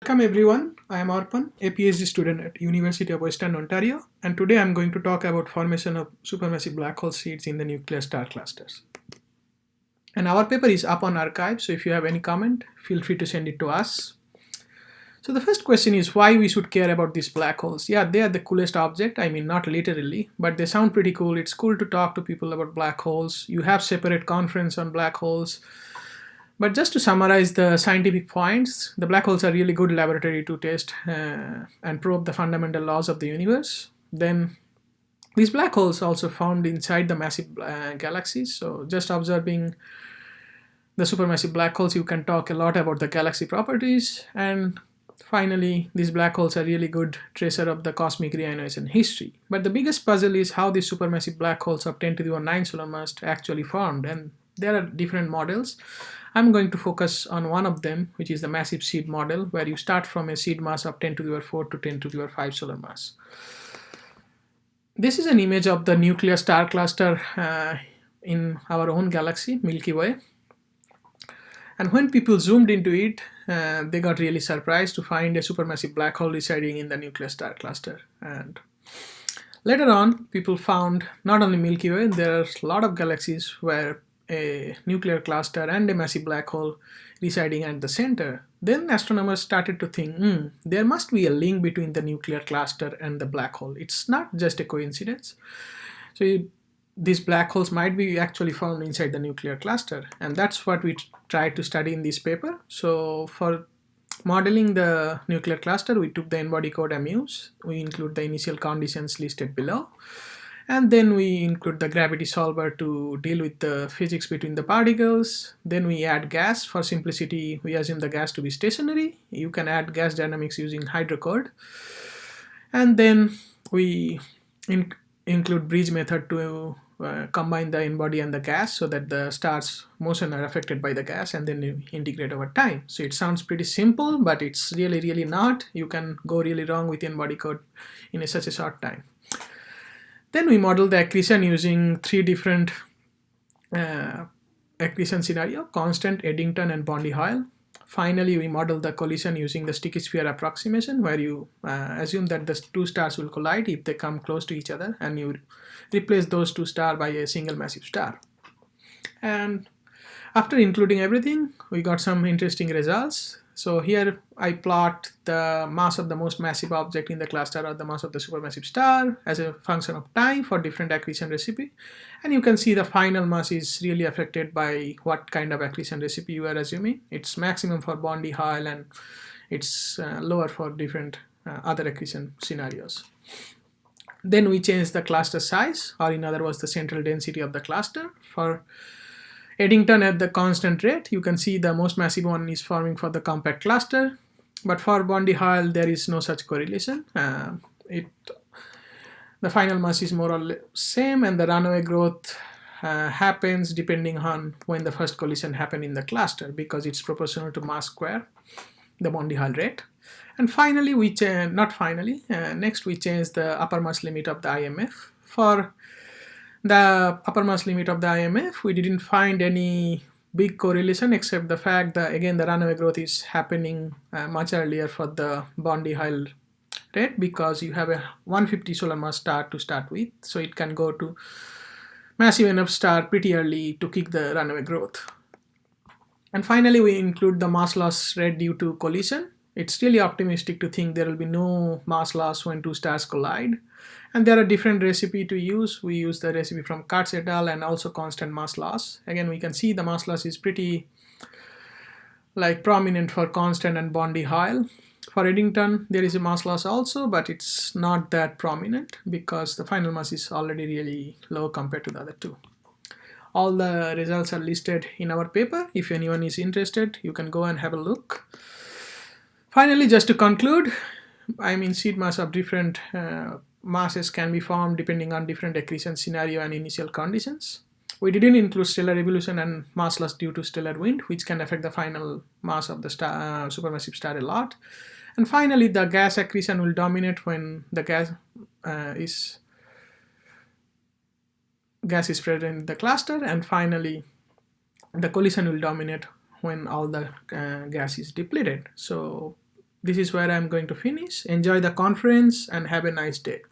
Welcome everyone, I am Arpan, a PhD student at University of Western Ontario, and today I am going to talk about formation of supermassive black hole seeds in the nuclear star clusters. And our paper is up on arXiv, so if you have any comment, feel free to send it to us. So the first question is why we should care about these black holes. Yeah, they are the coolest object, I mean not literally, but they sound pretty cool. It's cool to talk to people about black holes. You have separate conference on black holes. But just to summarize the scientific points, the black holes are really good laboratory to test and probe the fundamental laws of the universe. Then these black holes also found inside the massive galaxies. So just observing the supermassive black holes, you can talk a lot about the galaxy properties. And finally, these black holes are really good tracer of the cosmic reionization history. But the biggest puzzle is how these supermassive black holes of 10 to the power 9 solar mass actually formed. And there are different models. I'm going to focus on one of them, which is the massive seed model, where you start from a seed mass of 10 to the power 4 to 10 to the power 5 solar mass. This is an image of the nuclear star cluster in our own galaxy, Milky Way. And when people zoomed into it, they got really surprised to find a supermassive black hole residing in the nuclear star cluster. And later on, people found not only Milky Way, there are a lot of galaxies where a nuclear cluster and a massive black hole residing at the center. Then astronomers started to think, there must be a link between the nuclear cluster and the black hole. It's not just a coincidence. So these black holes might be actually found inside the nuclear cluster, and that's what we tried to study in this paper. So for modeling the nuclear cluster, we took the n-body code amuse. We include the initial conditions listed below. And then we include the gravity solver to deal with the physics between the particles. Then we add gas. For simplicity, we assume the gas to be stationary. You can add gas dynamics using hydrocode. And then we include bridge method to combine the n-body and the gas so that the star's motion are affected by the gas, and then you integrate over time. So it sounds pretty simple, but it's really not. You can go really wrong with n-body code in such a short time. Then we model the accretion using three different accretion scenario: constant, Eddington, and Bondi-Hoyle. Finally, we model the collision using the sticky sphere approximation, where you assume that the two stars will collide if they come close to each other, and you replace those two stars by a single massive star. And after including everything, we got some interesting results. So here I plot the mass of the most massive object in the cluster, or the mass of the supermassive star, as a function of time for different accretion recipe. And you can see the final mass is really affected by what kind of accretion recipe you are assuming. It's maximum for Bondi-Hoyle, and it's lower for different other accretion scenarios. Then we change the cluster size, or in other words, the central density of the cluster. For Eddington at the constant rate, you can see the most massive one is forming for the compact cluster, but for Bondi-Hoyle there is no such correlation. The final mass is more or less same, and the runaway growth happens depending on when the first collision happened in the cluster, because it's proportional to mass square, the Bondi-Hoyle rate. And finally, next we change the upper mass limit of the IMF. For the upper mass limit of the IMF, we didn't find any big correlation, except the fact that again the runaway growth is happening much earlier for the Bondi-Hoyle rate, because you have a 150 solar mass star to start with, so it can go to massive enough star pretty early to kick the runaway growth. And finally, we include the mass loss rate due to collision. It's really optimistic to think there will be no mass loss when two stars collide. And there are different recipes to use. We use the recipe from Katz et al. And also constant mass loss. Again, we can see the mass loss is pretty prominent for constant and Bondi-Hoyle. For Eddington, there is a mass loss also, but it's not that prominent because the final mass is already really low compared to the other two. All the results are listed in our paper. If anyone is interested, you can go and have a look. Finally, just to conclude, seed mass of different masses can be formed depending on different accretion scenario and initial conditions. We didn't include stellar evolution and mass loss due to stellar wind, which can affect the final mass of the supermassive star a lot. And finally, the gas accretion will dominate when the gas is present in the cluster, and finally, the collision will dominate when all the gas is depleted. So this is where I'm going to finish. Enjoy the conference and have a nice day.